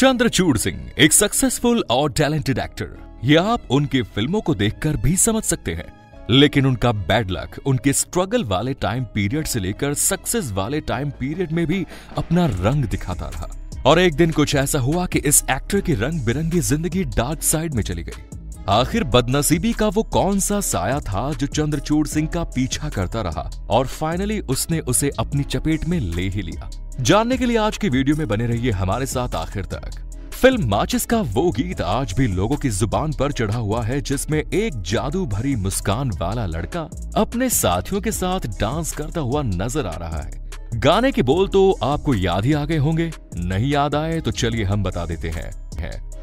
चंद्रचूड़ सिंह एक सक्सेसफुल और talented actor, ये आप उनकी फिल्मों को देखकर भी समझ सकते हैं। लेकिन उनका बैड लक उनके स्ट्रगल वाले टाइम पीरियड से लेकर सक्सेस वाले टाइम पीरियड में भी अपना रंग दिखाता रहा। और एक दिन कुछ ऐसा हुआ कि इस एक्टर की रंग बिरंगी जिंदगी डार्क साइड में चली गई। आखिर बदनसीबी का वो कौन सा साया था जो चंद्रचूड़ सिंह का पीछा करता रहा और फाइनली उसने उसे अपनी चपेट में ले ही लिया। जानने के लिए आज की वीडियो में बने रहिए हमारे साथ आखिर तक। फिल्म माचिस का वो गीत आज भी लोगों की जुबान पर चढ़ा हुआ है, जिसमें एक जादू भरी मुस्कान वाला लड़का अपने साथियों के साथ डांस करता हुआ नजर आ रहा है। गाने के बोल तो आपको याद ही आ गए होंगे, नहीं याद आए तो चलिए हम बता देते हैं।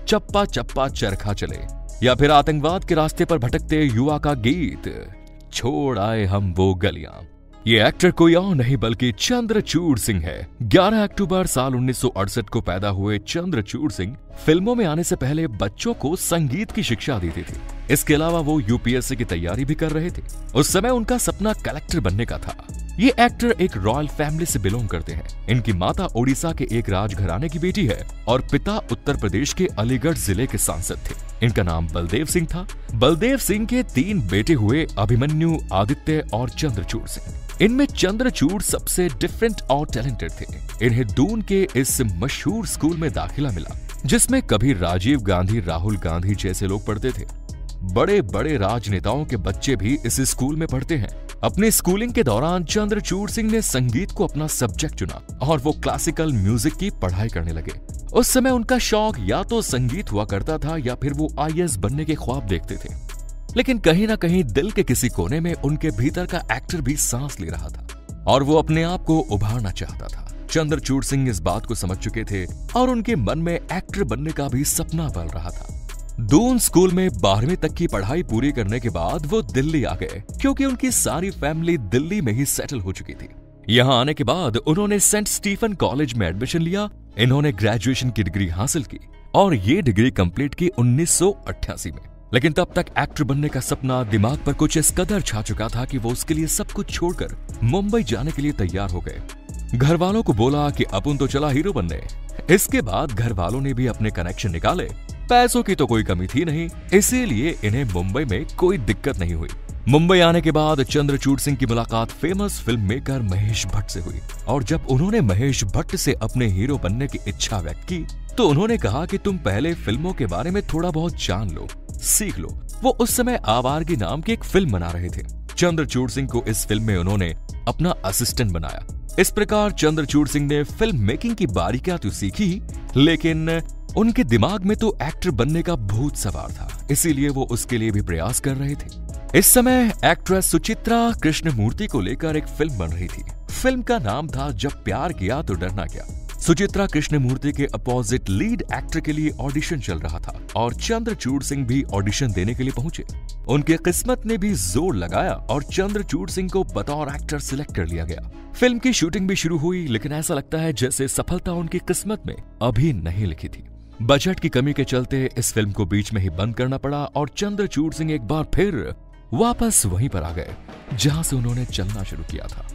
चप्पा चप्पा चरखा चले, या फिर आतंकवाद के रास्ते पर भटकते युवा का गीत, छोड़ आए हम वो गलियां। ये एक्टर कोई और नहीं बल्कि चंद्रचूड़ सिंह है। 11 अक्टूबर साल 1968 को पैदा हुए चंद्रचूड़ सिंह फिल्मों में आने से पहले बच्चों को संगीत की शिक्षा देते थे। इसके अलावा वो यूपीएससी की तैयारी भी कर रहे थे। उस समय उनका सपना कलेक्टर बनने का था। ये एक्टर एक रॉयल फैमिली से बिलोंग करते हैं। इनकी माता ओडिशा के एक राजघराने की बेटी है और पिता उत्तर प्रदेश के अलीगढ़ जिले के सांसद थे। इनका नाम बलदेव सिंह था। बलदेव सिंह के 3 बेटे हुए, अभिमन्यु, आदित्य और चंद्रचूड़ सिंह। इनमें चंद्रचूड़ सबसे डिफरेंट और टैलेंटेड थे। इन्हें दून के इस मशहूर स्कूल में दाखिला मिला, जिसमें कभी राजीव गांधी, राहुल गांधी जैसे लोग पढ़ते थे। बड़े बड़े राजनेताओं के बच्चे भी इस स्कूल में पढ़ते हैं। अपनी स्कूलिंग के दौरान चंद्रचूड़ सिंह ने संगीत को अपना सब्जेक्ट चुना और वो क्लासिकल म्यूजिक की पढ़ाई करने लगे। उस समय उनका शौक या तो संगीत हुआ करता था या फिर वो आईएएस बनने के ख्वाब देखते थे। लेकिन कहीं ना कहीं दिल के किसी कोने में उनके भीतर का एक्टर भी सांस ले रहा था और वो अपने आप को उभारना चाहता था। चंद्रचूड़ सिंह इस बात को समझ चुके थे और उनके मन में एक्टर बनने का भी सपना पल रहा था। दून स्कूल में 12वीं तक की पढ़ाई पूरी करने के बाद वो दिल्ली आ गए, क्योंकि उनकी सारी फैमिली दिल्ली में ही सेटल हो चुकी थी। यहाँ आने के बाद उन्होंने सेंट स्टीफन कॉलेज में एडमिशन लिया। इन्होंने ग्रेजुएशन की डिग्री हासिल की और ये डिग्री कंप्लीट की 1988 में। लेकिन तब तक एक्टर बनने का सपना दिमाग पर कुछ इस कदर छा चुका था कि वो उसके लिए सब कुछ छोड़कर मुंबई जाने के लिए तैयार हो गए। घर वालों को बोला कि अपन तो चला हीरो बनने। इसके बाद घर वालों ने भी अपने कनेक्शन निकाले। पैसों की तो कोई कमी थी नहीं, इसीलिए इन्हें मुंबई में कोई दिक्कत नहीं हुई। मुंबई आने के बाद चंद्रचूड़ सिंह की मुलाकात famous film maker Mahesh Bhatt से हुई और जब उन्होंने महेश भट्ट से अपने हीरो बनने की इच्छा व्यक्त की तो उन्होंने कहा कि तुम पहले फिल्मों के बारे में थोड़ा बहुत जान लो, सीख लो। वो उस समय आवारगी नाम की एक फिल्म बना रहे थे। चंद्रचूड़ सिंह को इस फिल्म में उन्होंने अपना असिस्टेंट बनाया। इस प्रकार चंद्रचूड़ सिंह ने फिल्म मेकिंग की बारीकियां तो सीखी, लेकिन उनके दिमाग में तो एक्टर बनने का भूत सवार था, इसीलिए वो उसके लिए भी प्रयास कर रहे थे। इस समय एक्ट्रेस सुचित्रा कृष्णमूर्ति को लेकर एक फिल्म बन रही थी। फिल्म का नाम था जब प्यार किया तो डरना क्या। सुचित्रा कृष्णमूर्ति के अपोजिट लीड एक्टर के लिए ऑडिशन चल रहा था और चंद्रचूड़ सिंह भी ऑडिशन देने के लिए पहुंचे। उनकी किस्मत ने भी जोर लगाया और चंद्रचूड़ सिंह को बतौर एक्टर सिलेक्ट कर लिया गया। फिल्म की शूटिंग भी शुरू हुई, लेकिन ऐसा लगता है जैसे सफलता उनकी किस्मत में अभी नहीं लिखी थी। बजट की कमी के चलते इस फिल्म को बीच में ही बंद करना पड़ा और चंद्रचूड़ सिंह एक बार फिर वापस वहीं पर आ गए जहां से उन्होंने चलना शुरू किया था।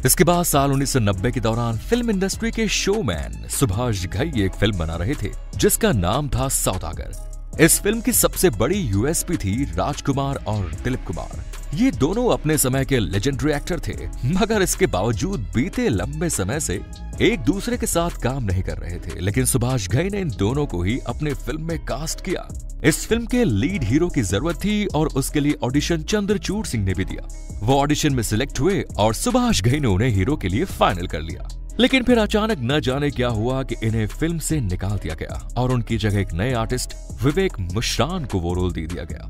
इसके बाद साल 1990 के दौरान फिल्म इंडस्ट्री के शोमैन सुभाष घई एक फिल्म बना रहे थे जिसका नाम था सौदागर। इस फिल्म की सबसे बड़ी यूएसपी थी राजकुमार और दिलीप कुमार। ये दोनों अपने समय के लेजेंडरी एक्टर थे, मगर इसके बावजूद बीते लंबे समय से एक दूसरे के साथ काम नहीं कर रहे थे। लेकिन सुभाष घई ने इन दोनों को ही अपने फिल्म में कास्ट किया। इस फिल्म के लीड हीरो की जरूरत थी और उसके लिए ऑडिशन चंद्रचूड़ सिंह ने भी दिया। वो ऑडिशन में सिलेक्ट हुए और सुभाष घई ने उन्हें हीरो के लिए फाइनल कर लिया। लेकिन फिर अचानक न जाने क्या हुआ कि इन्हें फिल्म से निकाल दिया गया और उनकी जगह एक नए आर्टिस्ट विवेक मुश्रान को वो रोल दे दिया गया।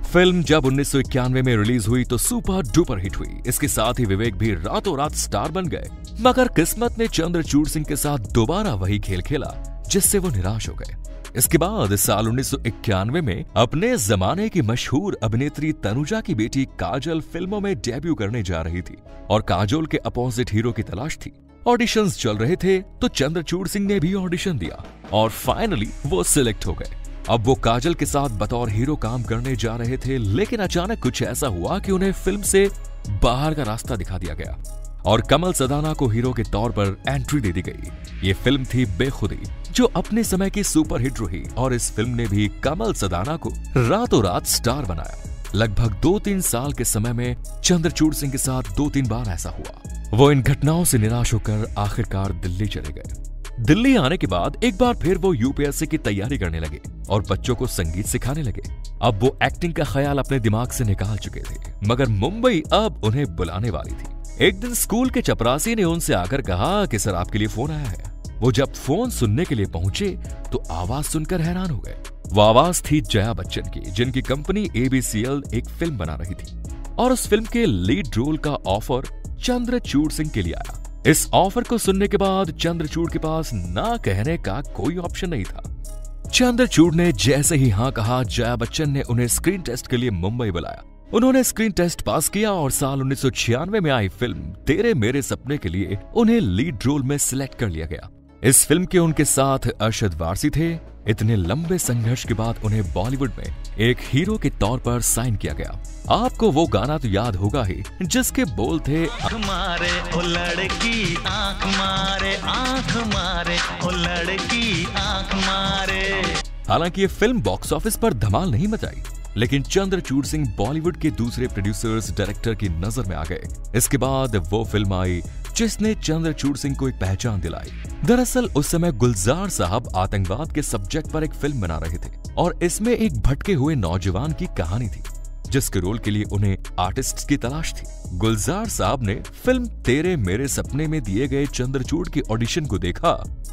फिल्म जब 1991 में रिलीज हुई तो सुपर डुपर हिट हुई। इसके साथ ही विवेक भी रातों रात स्टार बन गए, मगर किस्मत ने चंद्रचूड़ सिंह के साथ दोबारा वही खेल खेला जिससे वो निराश हो गए। इसके बाद साल 1991 में अपने जमाने की मशहूर अभिनेत्री तनुजा की बेटी काजल फिल्मों में डेब्यू करने जा रही थी और काजोल के अपोजिट हीरो की तलाश थी। ऑडिशंस चल रहे थे तो चंद्रचूड़ सिंह ने भी ऑडिशन दिया और फाइनली वो सिलेक्ट हो गए। अब वो काजल के साथ बतौर हीरो काम करने जा रहे थे, लेकिन अचानक कुछ ऐसा हुआ कि उन्हें फिल्म से बाहर का रास्ता दिखा दिया गया और कमल सदाना को हीरो के तौर पर एंट्री दे दी गई। ये फिल्म थी बेखुदी, जो अपने समय की सुपरहिट रही और इस फिल्म ने भी कमल सदाना को रातों रात स्टार बनाया। लगभग 2-3 साल के समय में चंद्रचूड़ सिंह के साथ 2-3 बार ऐसा हुआ। वो इन घटनाओं से निराश होकर आखिरकार दिल्ली चले गए। दिल्ली आने के बाद एक बार फिर वो यूपीएससी की तैयारी करने लगे और बच्चों को संगीत सिखाने लगे। अब वो एक्टिंग का ख्याल अपने दिमाग से निकाल चुके थे, मगर मुंबई अब उन्हें बुलाने वाली थी। एक दिन स्कूल के चपरासी ने उनसे आकर कहा कि सर आपके लिए फोन आया है। वो जब फोन सुनने के लिए पहुंचे तो आवाज सुनकर हैरान हो गए। वो आवाज थी जया बच्चन की, जिनकी कंपनी एबीसीएल एक फिल्म बना रही थी और उस फिल्म के लीड रोल का ऑफर चंद्रचूड़ सिंह के लिए आया। इस ऑफर को सुनने के बाद चंद्रचूड़ के पास ना कहने का कोई ऑप्शन नहीं था। चंद्रचूड़ ने जैसे ही हाँ कहा, जया बच्चन ने उन्हें स्क्रीन टेस्ट के लिए मुंबई बुलाया। उन्होंने स्क्रीन टेस्ट पास किया और साल 1996 में आई फिल्म तेरे मेरे सपने के लिए उन्हें लीड रोल में सिलेक्ट कर लिया गया। इस फिल्म के उनके साथ अरशद वारसी थे। इतने लंबे संघर्ष के बाद उन्हें बॉलीवुड में एक हीरो के तौर पर साइन किया गया। आपको वो गाना तो याद होगा ही जिसके बोल थे आँख मारे ओ लड़की आँख मारे ओ लड़की आँख मारे। हालांकि ये फिल्म बॉक्स ऑफिस पर धमाल नहीं मचाई, लेकिन चंद्रचूड़ सिंह बॉलीवुड के दूसरे प्रोड्यूसर्स डायरेक्टर की नजर में आ गए। इसके बाद वो फिल्म आई जिसने चंद्रचूड़ सिंह को एक पहचान दिलाई। दरअसल उस समय गुलजार साहब आतंकवाद के सब्जेक्ट पर एक फिल्म बना रहे थे और इसमें एक भटके हुए नौजवान की कहानी थी जिसके रोल के लिए उन्हें आर्टिस्ट की तलाश थी। गुलजार साहब ने फिल्म तेरे मेरे सपने में दिए गए चंद्रचूड़ के ऑडिशन को देखा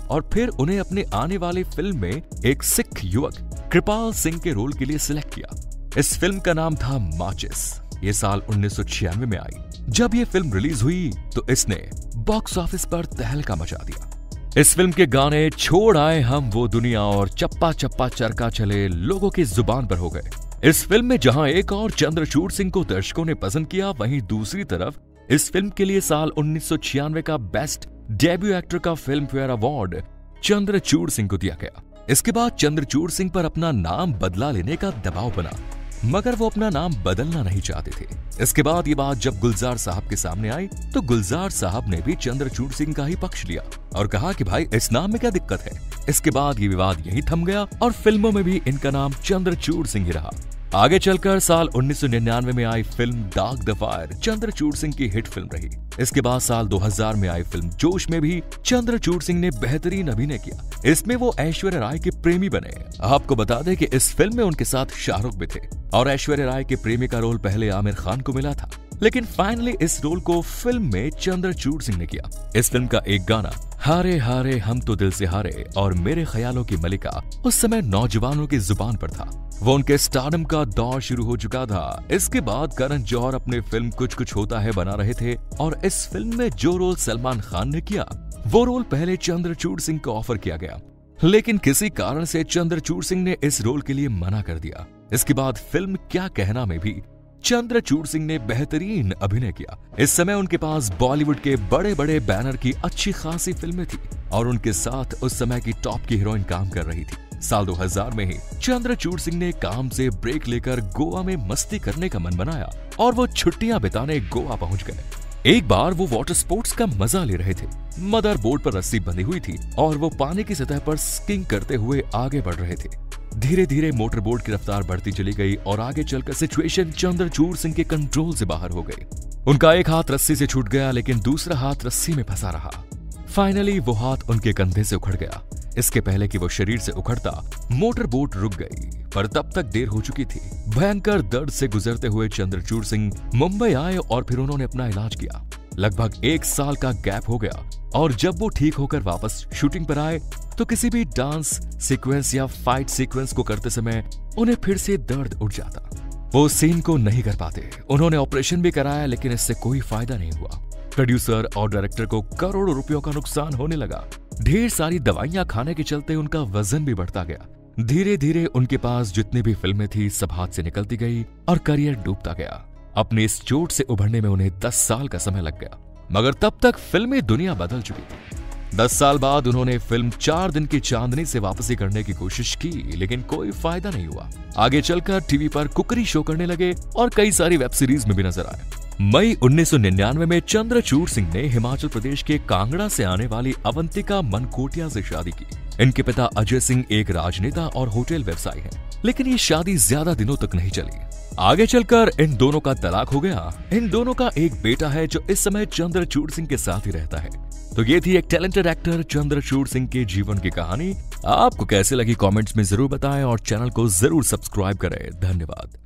और फिर उन्हें अपने आने वाली फिल्म में एक सिख युवक कृपाल सिंह के रोल के लिए सिलेक्ट किया। इस फिल्म का नाम था माचिस। ये साल 1996 में आई। जब ये फिल्म रिलीज हुई तो इसने बॉक्स ऑफिस पर तहलका मचा दिया। इस फिल्म के गाने छोड़ आए हम वो दुनिया और चप्पा चप्पा चरका चले लोगों की जुबान पर हो गए। इस फिल्म में जहां एक और चंद्रचूड़ सिंह को दर्शकों ने पसंद किया, वहीं दूसरी तरफ इस फिल्म के लिए साल 1996 का बेस्ट डेब्यू एक्टर का film fair award Chandrachud Singh को दिया गया। इसके बाद चंद्रचूड़ सिंह पर अपना नाम बदला लेने का दबाव बना, मगर वो अपना नाम बदलना नहीं चाहते थे। इसके बाद ये बात जब गुलजार साहब के सामने आई तो गुलजार साहब ने भी चंद्रचूड़ सिंह का ही पक्ष लिया और कहा कि भाई इस नाम में क्या दिक्कत है। इसके बाद ये विवाद यहीं थम गया और फिल्मों में भी इनका नाम चंद्रचूड़ सिंह ही रहा। आगे चलकर साल 1999 में आई film Daag the fire Chandrachur Singh की हिट फिल्म रही। इसके बाद साल 2000 में आई फिल्म जोश में भी चंद्रचूड़ सिंह ने बेहतरीन अभिनय किया। इसमें वो ऐश्वर्या राय के प्रेमी बने। आपको बता दें कि इस फिल्म में उनके साथ शाहरुख भी थे और ऐश्वर्या राय के प्रेमी का रोल पहले आमिर खान को मिला था, लेकिन फाइनली इस रोल को फिल्म में चंद्रचूड़ सिंह ने किया। इस फिल्म का एक गाना हारे हारे हम तो दिल से हारे और मेरे ख्यालों की मलिका उस समय नौजवानों की जुबान पर था। वो उनके स्टारडम का दौर शुरू हो चुका था। इसके बाद करण जौहर अपने फिल्म कुछ कुछ होता है बना रहे थे और इस फिल्म में जो रोल सलमान खान ने किया वो रोल पहले चंद्रचूड़ सिंह को ऑफर किया गया, लेकिन किसी कारण से चंद्रचूड़ सिंह ने इस रोल के लिए मना कर दिया। इसके बाद फिल्म क्या कहना में भी चंद्रचूड़ सिंह ने बेहतरीन अभिनय किया। इस समय उनके पास बॉलीवुड के बड़े बड़े बैनर की अच्छी खासी फिल्में थी और उनके साथ उस समय की टॉप की हीरोइन काम कर रही थी। साल 2000 में ही चंद्रचूड़ सिंह ने काम से ब्रेक लेकर गोवा में मस्ती करने का मन बनाया और वो छुट्टियां बिताने गोवा पहुंच गए। एक बार वो वाटर स्पोर्ट्स का मजा ले रहे थे। मदर बोर्ड पर रस्सी बंधी हुई थी और वो पानी की सतह पर स्कीइंग करते हुए आगे बढ़ रहे थे। धीरे धीरे मोटर बोट की रफ्तार बढ़ती चली गई और आगे चलकर सिचुएशन चंद्रचूड़ सिंह के कंट्रोल से बाहर हो गई। उनका एक हाथ रस्सी से छूट गया, लेकिन दूसरा हाथ रस्सी में फंसा रहा। फाइनली वो हाथ उनके कंधे से उखड़ गया। इसके पहले कि वो शरीर से उखड़ता, मोटर बोट रुक गई, पर तब तक देर हो चुकी थी। भयंकर दर्द से गुजरते हुए चंद्रचूड़ सिंह मुंबई आए और फिर उन्होंने अपना इलाज किया। लगभग 1 साल का गैप हो गया और जब वो ठीक होकर वापस शूटिंग पर आए तो किसी भी डांस सीक्वेंस या फाइट सीक्वेंस को करते समय उन्हें फिर से दर्द उठ जाता। वो सीन को नहीं कर पाते। उन्होंने ऑपरेशन भी कराया, लेकिन इससे कोई फायदा नहीं हुआ। प्रोड्यूसर और डायरेक्टर को करोड़ों रुपयों का नुकसान होने लगा। ढेर सारी दवाइयां खाने के चलते उनका वजन भी बढ़ता गया। धीरे धीरे उनके पास जितनी भी फिल्में थी सब हाथ से निकलती गई और करियर डूबता गया। अपनी इस चोट से उभरने में उन्हें 10 साल का समय लग गया, मगर तब तक फिल्मी दुनिया बदल चुकी थी। 10 साल बाद उन्होंने फिल्म 4 दिन की चांदनी से वापसी करने की कोशिश की, लेकिन कोई फायदा नहीं हुआ। आगे चलकर टीवी पर कुकरी शो करने लगे और कई सारी वेब सीरीज में भी नजर आए। मई 1999 में चंद्रचूड़ सिंह ने हिमाचल प्रदेश के कांगड़ा से आने वाली अवंतिका मनकोटिया से शादी की। इनके पिता अजय सिंह एक राजनेता और होटल व्यवसायी हैं, लेकिन ये शादी ज्यादा दिनों तक नहीं चली। आगे चलकर इन दोनों का तलाक हो गया। इन दोनों का एक बेटा है जो इस समय चंद्रचूड़ सिंह के साथ ही रहता है। तो ये थी एक टैलेंटेड एक्टर चंद्रचूड़ सिंह के जीवन की कहानी। आपको कैसे लगी कमेंट्स में जरूर बताएं और चैनल को जरूर सब्सक्राइब करें। धन्यवाद।